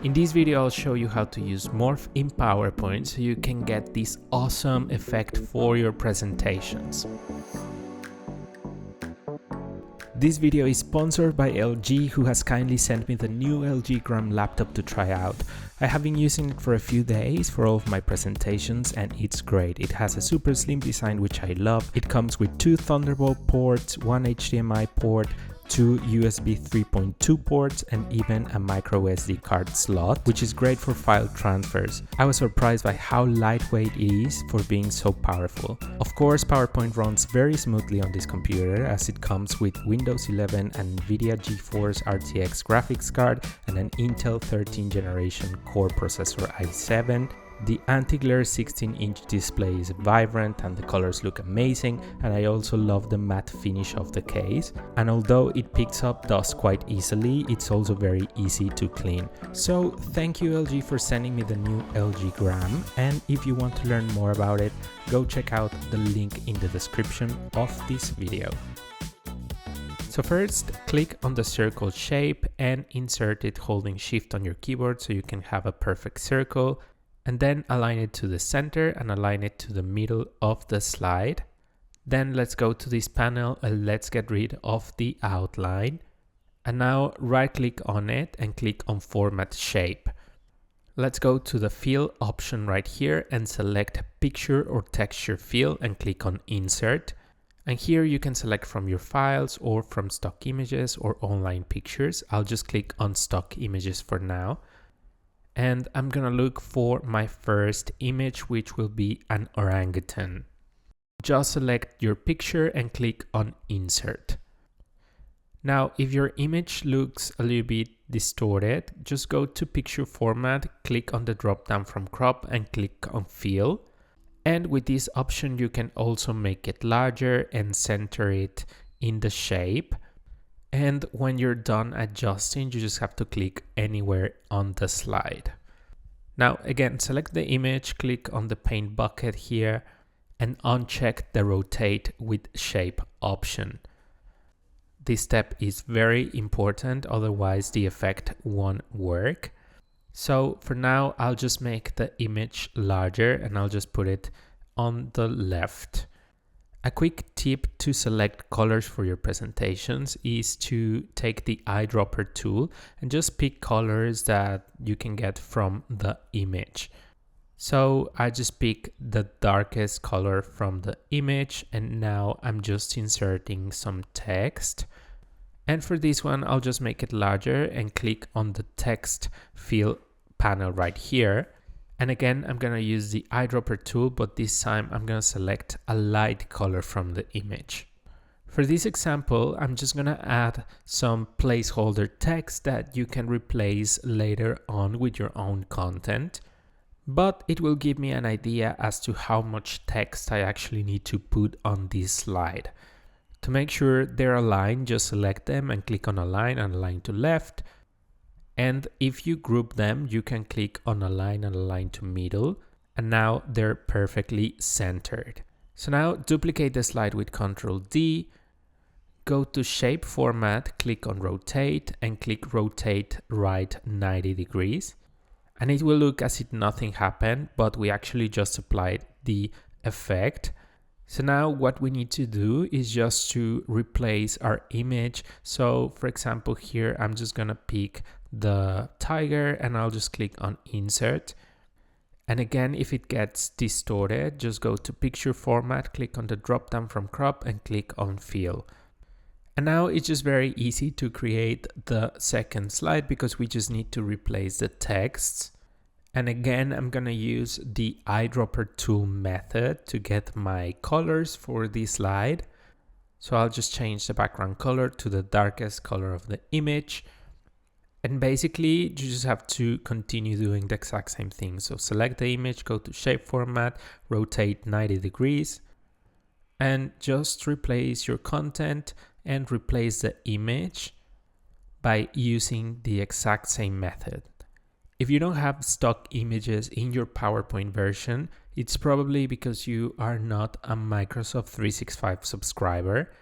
In this video I'll show you how to use MORPH in PowerPoint so you can get this awesome effect for your presentations. This video is sponsored by LG, who has kindly sent me the new LG Gram laptop to try out. I have been using it for a few days for all of my presentations and it's great. It has a super slim design which I love. It comes with 2 Thunderbolt ports, 1 HDMI port, 2 USB 3.2 ports and even a micro SD card slot, which is great for file transfers. I was surprised by how lightweight it is for being so powerful. Of course, PowerPoint runs very smoothly on this computer as it comes with Windows 11 and NVIDIA GeForce RTX graphics card and an Intel 13th generation Core processor i7. The anti-glare 16-inch display is vibrant and the colors look amazing, and I also love the matte finish of the case. And although it picks up dust quite easily, it's also very easy to clean. So thank you LG for sending me the new LG Gram, and if you want to learn more about it, go check out the link in the description of this video. So first, click on the circle shape and insert it holding Shift on your keyboard so you can have a perfect circle. And then align it to the center and align it to the middle of the slide. Then let's go to this panel and let's get rid of the outline. And now right click on it and click on Format Shape. Let's go to the Fill option right here and select Picture or Texture Fill and click on Insert. And here you can select from your files or from stock images or online pictures. I'll just click on Stock Images for now. And I'm gonna look for my first image, which will be an orangutan. Just select your picture and click on Insert. Now, if your image looks a little bit distorted, just go to Picture Format, click on the drop down from Crop and click on Fill. And with this option, you can also make it larger and center it in the shape. And when you're done adjusting, you just have to click anywhere on the slide. Now again, select the image, click on the paint bucket here and uncheck the rotate with shape option. This step is very important, otherwise the effect won't work. So for now, I'll just make the image larger and I'll just put it on the left. A quick tip to select colors for your presentations is to take the eyedropper tool and just pick colors that you can get from the image. So I just pick the darkest color from the image and now I'm just inserting some text. And for this one, I'll just make it larger and click on the text fill panel right here. And again, I'm gonna use the eyedropper tool, but this time I'm gonna select a light color from the image. For this example, I'm just gonna add some placeholder text that you can replace later on with your own content, but it will give me an idea as to how much text I actually need to put on this slide. To make sure they're aligned, just select them and click on Align and Align to Left. And if you group them, you can click on Align and Align to Middle, and now they're perfectly centered. So now duplicate the slide with Ctrl D, go to Shape Format, click on Rotate, and click Rotate Right 90 degrees. And it will look as if nothing happened, but we actually just applied the effect. So now what we need to do is just to replace our image. So for example, here I'm just gonna pick the tiger and I'll just click on Insert. And again, if it gets distorted, just go to Picture Format, click on the drop down from Crop and click on Fill. And now it's just very easy to create the second slide because we just need to replace the texts. And again, I'm gonna use the eyedropper tool method to get my colors for this slide. So I'll just change the background color to the darkest color of the image. And basically, you just have to continue doing the exact same thing. So select the image, go to Shape Format, rotate 90 degrees, and just replace your content and replace the image by using the exact same method. If you don't have stock images in your PowerPoint version, it's probably because you are not a Microsoft 365 subscriber.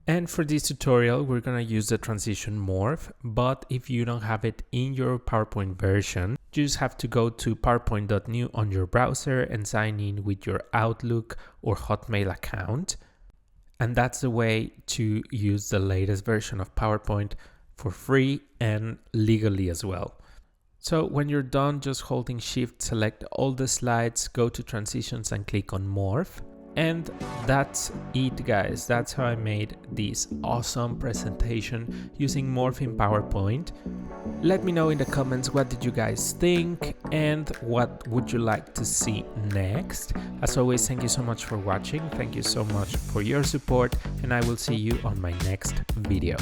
And for this tutorial, we're gonna use the transition morph, but if you don't have it in your PowerPoint version, you just have to go to powerpoint.new on your browser and sign in with your Outlook or Hotmail account. And that's the way to use the latest version of PowerPoint for free and legally as well. So when you're done, just holding Shift, select all the slides, go to transitions and click on morph. And that's it, guys. That's how I made this awesome presentation using morph in PowerPoint. Let me know in the comments what did you guys think and what would you like to see next. As always, thank you so much for watching. Thank you so much for your support, and I will see you on my next video.